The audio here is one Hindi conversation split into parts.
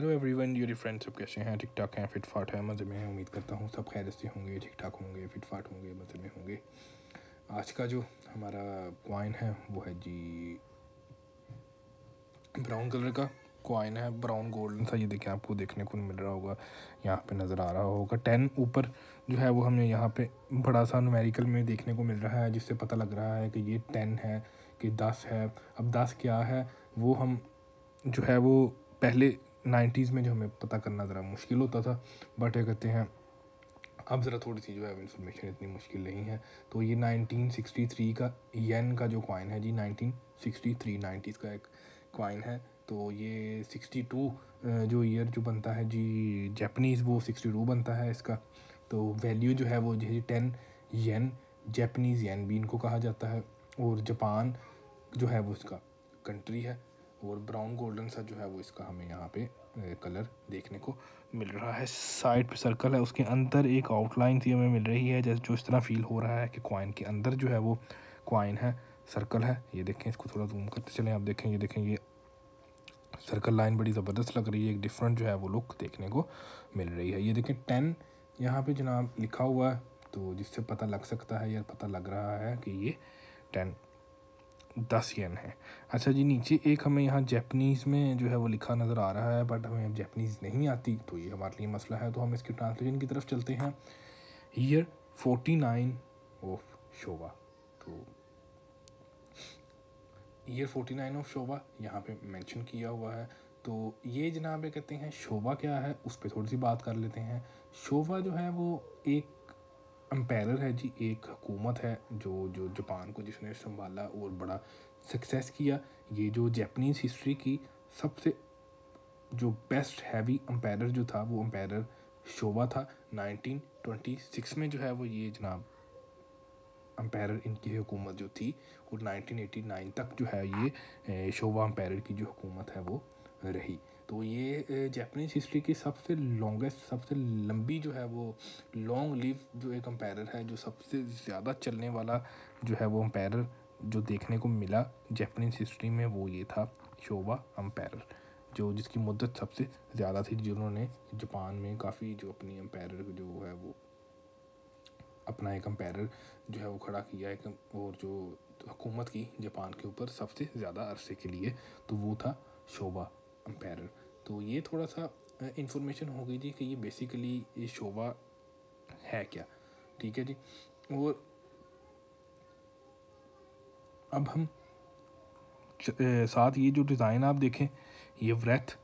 हेलो एवरीवन, यूरी फ्रेंड्स सब कैसे हैं? ठीक ठाक हैं, फिट फाट हैं, मज़े में हैं। उम्मीद करता हूँ सब खैर से होंगे, ठीक ठाक होंगे, फिट फाट होंगे, मज़े में होंगे। आज का जो हमारा कॉइन है वो है जी ब्राउन कलर का कॉइन है, ब्राउन गोल्डन सा। ये देखिए, आपको देखने को मिल रहा होगा, यहाँ पे नज़र आ रहा होगा 10 ऊपर जो है वो हमें यहाँ पे बड़ा सा न्यूमेरिकल में देखने को मिल रहा है, जिससे पता लग रहा है कि ये 10 है कि 10 है। अब 10 क्या है वो हम जो है वो पहले 90s में जो हमें पता करना ज़रा मुश्किल होता था, बट क्या कहते हैं अब ज़रा थोड़ी सी जो है इन्फॉर्मेशन इतनी मुश्किल नहीं है। तो ये 1963 का येन का जो कॉइन है जी, 1963 90s का एक कॉइन है। तो ये 62 जो ईयर जो बनता है जी जापानीज़, वो 62 बनता है इसका। तो वैल्यू जो है वो जी 10 येन, जापानीज़ येन भी इनको कहा जाता है। और जापान जो है वो इसका कंट्री है। और ब्राउन गोल्डन सा जो है वो इसका हमें यहाँ पे कलर देखने को मिल रहा है। साइड पे सर्कल है, उसके अंदर एक आउटलाइन सी हमें मिल रही है, जैसे जो इस तरह फील हो रहा है कि कॉइन के अंदर जो है वो कॉइन है, सर्कल है। ये देखें, इसको थोड़ा जूम करते चलें, आप देखें, ये सर्कल लाइन बड़ी ज़बरदस्त लग रही है, एक डिफरेंट जो है वो लुक देखने को मिल रही है। ये देखें 10 यहाँ पे जनाब लिखा हुआ है, तो जिससे पता लग सकता है या पता लग रहा है कि ये 10 येन है। अच्छा जी, नीचे एक हमें यहाँ जापानीज़ में जो है वो लिखा नज़र आ रहा है, बट हमें जापानीज़ नहीं आती, तो ये हमारे लिए मसला है। तो हम इसकी ट्रांसलेशन की तरफ चलते हैं। Year 49 of Showa. तो ईयर 49 ऑफ शोवा यहाँ पे मेंशन किया हुआ है। तो ये जनाब कहते हैं शोवा क्या है, उस पर थोड़ी सी बात कर लेते हैं। शोवा जो है वो एक एम्पायर है जी, एक हुकूमत है जो जो जापान को जिसने संभाला और बड़ा सक्सेस किया। ये जो जापानीज़ हिस्ट्री की सबसे जो बेस्ट हैवी एम्पायर जो था वो एम्पायर शोवा था। 1926 में जो है वो ये जनाब एम्पायर इनकी हुकूमत जो थी, और 1989 तक जो है ये शोवा एम्पायर की जो हुकूमत है वो रही। तो ये जापानीज़ हिस्ट्री की सबसे लॉन्गेस्ट, सबसे लंबी जो है वो लॉन्ग लिव जो एक एम्पायर है, जो सबसे ज़्यादा चलने वाला जो है वो एम्पायर जो देखने को मिला जापानीज़ हिस्ट्री में, वो ये था शोवा एम्पायर, जो जिसकी मुद्दत सबसे ज़्यादा थी, जिन्होंने जापान में काफ़ी जो अपनी एम्पायर जो है वो अपना एक एम्पायर जो है वो खड़ा किया एक, और जो हुकूमत की जापान के ऊपर सबसे ज़्यादा अरसे के लिए, तो वो था शोवा एम्पायर। तो ये थोड़ा सा इंफॉर्मेशन हो गई जी कि ये बेसिकली ये शोवा है क्या, ठीक है जी। और अब हम साथ ये जो डिज़ाइन आप देखें, ये व्रेथ,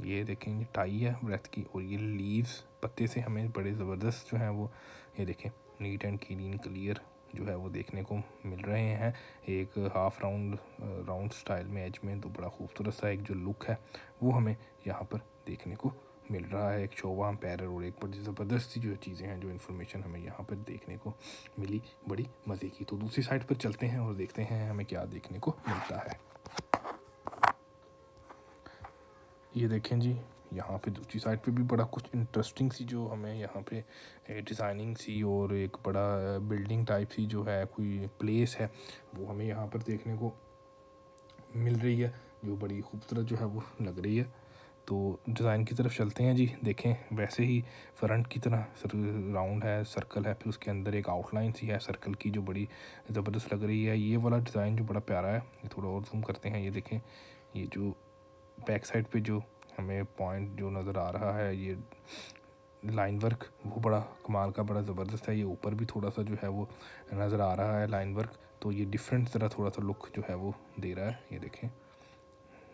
ये देखें, ये टाई है व्रेथ की, और ये लीव्स पत्ते से हमें बड़े ज़बरदस्त जो हैं वो ये देखें नीट एंड क्लीन क्लियर जो है वो देखने को मिल रहे हैं। एक हाफ राउंड स्टाइल में एज में, तो बड़ा खूबसूरत सा एक जो लुक है वो हमें यहाँ पर देखने को मिल रहा है, एक शोवा एम्पायर। और एक बड़ी ज़बरदस्त सी जो चीज़ें हैं, जो इन्फॉर्मेशन हमें यहाँ पर देखने को मिली, बड़ी मज़े की। तो दूसरी साइड पर चलते हैं और देखते हैं हमें क्या देखने को मिलता है। ये देखें जी, यहाँ पे दूसरी साइड पे भी बड़ा कुछ इंटरेस्टिंग सी जो हमें यहाँ पे डिज़ाइनिंग सी और एक बड़ा बिल्डिंग टाइप सी जो है कोई प्लेस है, वो हमें यहाँ पर देखने को मिल रही है, जो बड़ी खूबसूरत जो है वो लग रही है। तो डिज़ाइन की तरफ चलते हैं जी। देखें, वैसे ही फ्रंट की तरह राउंड है, सर्कल है, फिर उसके अंदर एक आउटलाइन सी है सर्कल की, जो बड़ी ज़बरदस्त लग रही है। ये वाला डिज़ाइन जो बड़ा प्यारा है, ये थोड़ा और जूम करते हैं। ये देखें, ये जो बैक साइड पे जो हमें पॉइंट जो नज़र आ रहा है, ये लाइन वर्क वो बड़ा कमाल का, बड़ा ज़बरदस्त है। ये ऊपर भी थोड़ा सा जो है वो नज़र आ रहा है लाइन वर्क, तो ये डिफरेंट तरह थोड़ा सा लुक जो है वो दे रहा है। ये देखें,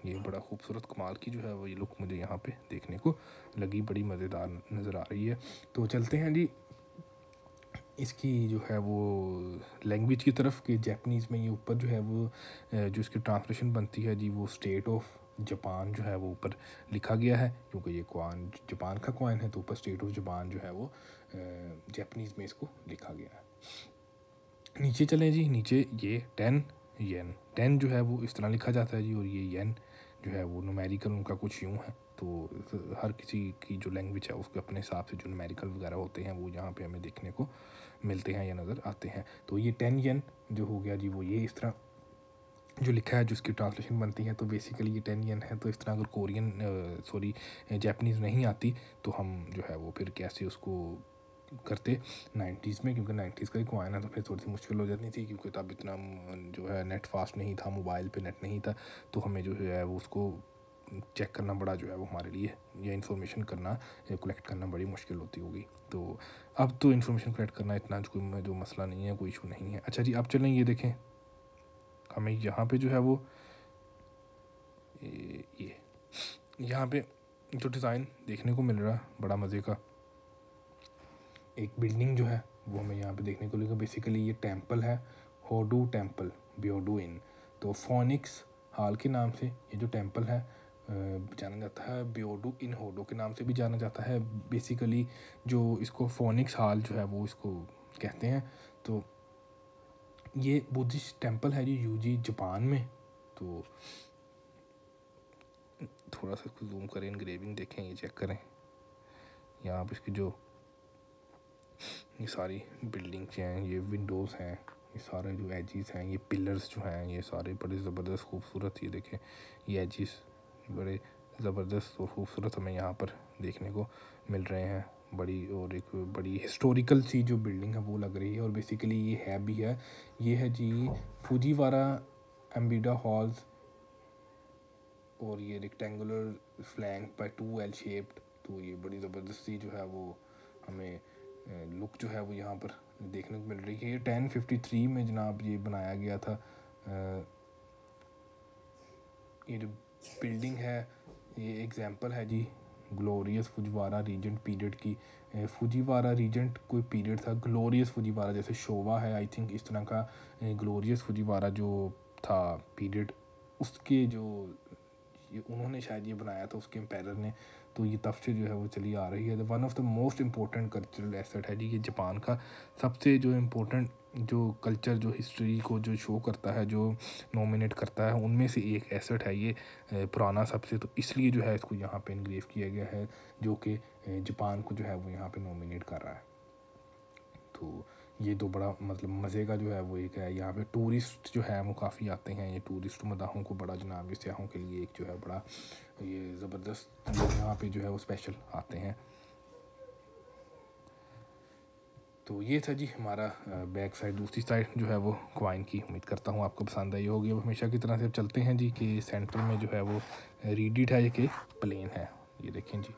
ये बड़ा खूबसूरत कमाल की जो है वो ये लुक मुझे यहाँ पे देखने को लगी, बड़ी मज़ेदार नज़र आ रही है। तो चलते हैं जी इसकी जो है वो लैंग्वेज की तरफ, कि जापानीज़ में ये ऊपर जो है वो जो इसकी ट्रांसलेशन बनती है जी, वो स्टेट ऑफ जापान जो है वो ऊपर लिखा गया है, क्योंकि ये कॉइन जापान का कॉइन है, तो ऊपर स्टेट ऑफ जापान जो है वो जापानीज़ में इसको लिखा गया है। नीचे चलें जी, नीचे ये 10 येन, 10 जो है वो इस तरह लिखा जाता है जी, और ये येन जो है वो न्यूमेरिकल उनका कुछ यूँ है। तो हर किसी की जो लैंग्वेज है उसके अपने हिसाब से जो न्यूमेरिकल वगैरह होते हैं वो यहाँ पे हमें देखने को मिलते हैं या नज़र आते हैं। तो ये 10 येन जो हो गया जी, वो ये इस तरह जो लिखा है, जो उसकी ट्रांसलेशन बनती है, तो बेसिकली ये 10 येन है। तो इस तरह अगर कोरियन जापानीज़ नहीं आती तो हम जो है वो फिर कैसे उसको करते 90s में, क्योंकि 90s का ही कॉइन है तो फिर थोड़ी सी मुश्किल हो जाती थी, क्योंकि तब इतना जो है नेट फास्ट नहीं था, मोबाइल पे नेट नहीं था, तो हमें जो है वो उसको चेक करना बड़ा जो है वो हमारे लिए, या इन्फॉर्मेशन करना कलेक्ट करना बड़ी मुश्किल होती होगी। तो अब तो इन्फॉर्मेशन कलेक्ट करना इतना कोई जो मसला नहीं है, कोई इशू नहीं है। अच्छा जी, अब चलें ये देखें, हमें यहाँ पे जो है वो ये यहाँ पे जो डिज़ाइन देखने को मिल रहा है बड़ा मज़े का, एक बिल्डिंग जो है वो हमें यहाँ पे देखने को मिलेगा। बेसिकली ये टेंपल है, होडू टेंपल, ब्योडू इन। तो फोनिक्स हॉल के नाम से ये जो टेंपल है जाना जाता है, ब्योडू इन होडो के नाम से भी जाना जाता है। बेसिकली जो इसको फोनिक्स हॉल जो है वो इसको कहते हैं। तो ये बुद्धिस्ट टेंपल है जी यूजी जापान में। तो थोड़ा सा इसको जूम करें, इनग्रेविंग देखें, ये चेक करें, यहाँ पर इसकी जो ये सारी बिल्डिंग्स हैं, ये विंडोज़ हैं, ये सारे जो एजिस हैं, ये पिलर्स जो हैं, ये सारे बड़े ज़बरदस्त खूबसूरत, ये देखें ये एजिस बड़े ज़बरदस्त और खूबसूरत हमें यहाँ पर देखने को मिल रहे हैं। बड़ी और एक बड़ी हिस्टोरिकल सी जो बिल्डिंग है वो लग रही है। और बेसिकली ये है भी है, ये है जी फुजीवारा एम्बिडा हॉल्स, और ये rectangular flank by 2 L shaped. तो ये बड़ी ज़बरदस्त सी जो है वो हमें लुक जो है वो यहाँ पर देखने को मिल रही है। ये 1053 में जनाब ये बनाया गया था। ये जो बिल्डिंग है ये एग्जांपल है जी ग्लोरियस फुजीवारा रीजेंट पीरियड की। फुजीवारा रीजेंट कोई पीरियड था, ग्लोरियस फुजीवारा जैसे शोवा है आई थिंक, इस तरह का ग्लोरियस फुजीवारा जो था पीरियड, उसके जो ये उन्होंने शायद ये बनाया था उसके एम्पायर ने। तो ये तब से जो है वो चली आ रही है। One of the most important cultural asset है जी ये जापान का सबसे जो इम्पोर्टेंट जो कल्चर जो हिस्ट्री को जो शो करता है, जो नॉमिनेट करता है, उनमें से एक एसेट है ये पुराना सबसे। तो इसलिए जो है इसको यहाँ पे इनग्रेव किया गया है, जो कि जापान को जो है वो यहाँ पे नॉमिनेट कर रहा है। तो ये तो बड़ा मतलब मज़े का जो है वो एक है। यहाँ पे टूरिस्ट जो है वो काफ़ी आते हैं, ये टूरिस्ट मदाहों को बड़ा जनाब सयाहों के लिए एक जो है बड़ा ये ज़बरदस्त लोग यहाँ पे जो है वो स्पेशल आते हैं। तो ये था जी हमारा बैक साइड, दूसरी साइड जो है वो क्वाइन की। उम्मीद करता हूँ आपको पसंद आई होगी। अब हमेशा की तरह से अब चलते हैं जी कि सेंटर में जो है वो रीडिड है, ये कि प्लेन है। ये देखें जी,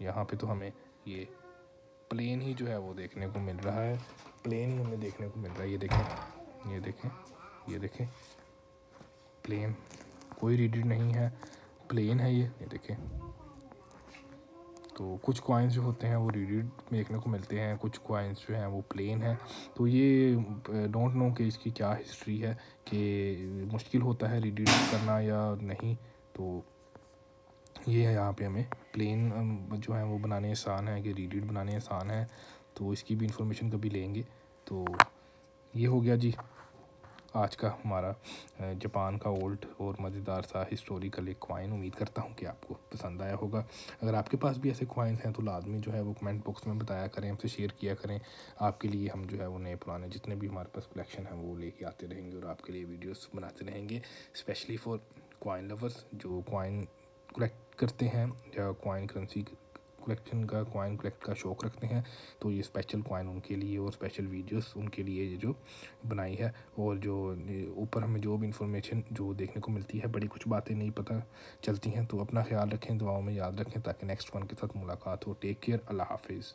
यहाँ पे तो हमें ये प्लेन ही जो है वो देखने को मिल रहा है, प्लेन ही हमें देखने को मिल रहा है। ये देखें, ये देखें, ये देखें, प्लेन, कोई रीडिड नहीं है, प्लेन है ये देखें। तो कुछ कॉइन्स जो होते हैं वो रीडिड देखने को मिलते हैं, कुछ कॉइन्स जो हैं वो प्लेन है। तो ये डोंट नो कि इसकी क्या हिस्ट्री है, कि मुश्किल होता है रीडिड करना या नहीं। तो ये है यहाँ पे हमें प्लेन जो है वो बनाने आसान है कि रीडिड बनाने आसान है। तो इसकी भी इंफॉर्मेशन कभी लेंगे। तो ये हो गया जी आज का हमारा जापान का ओल्ड और मज़ेदार सा हिस्टोरिकल एक कॉइन। उम्मीद करता हूँ कि आपको पसंद आया होगा। अगर आपके पास भी ऐसे कॉइन्स हैं तो लाजमी जो है वो कमेंट बॉक्स में बताया करें, हमसे शेयर किया करें। आपके लिए हम जो है वो नए पुराने जितने भी हमारे पास कलेक्शन है वो लेके आते रहेंगे और आपके लिए वीडियोस बनाते रहेंगे, स्पेशली फॉर कॉइन लवर्स जो कॉइन कलेक्ट करते हैं या कॉइन करेंसी कलेक्शन का, कॉइन कलेक्ट का शौक़ रखते हैं। तो ये स्पेशल कॉइन उनके लिए और स्पेशल वीडियोस उनके लिए ये जो बनाई है। और जो ऊपर हमें जो भी इंफॉर्मेशन जो देखने को मिलती है, बड़ी कुछ बातें नहीं पता चलती हैं। तो अपना ख्याल रखें, दुआओं में याद रखें ताकि नेक्स्ट वन के साथ मुलाकात हो। टेक केयर, अल्लाह हाफिज़।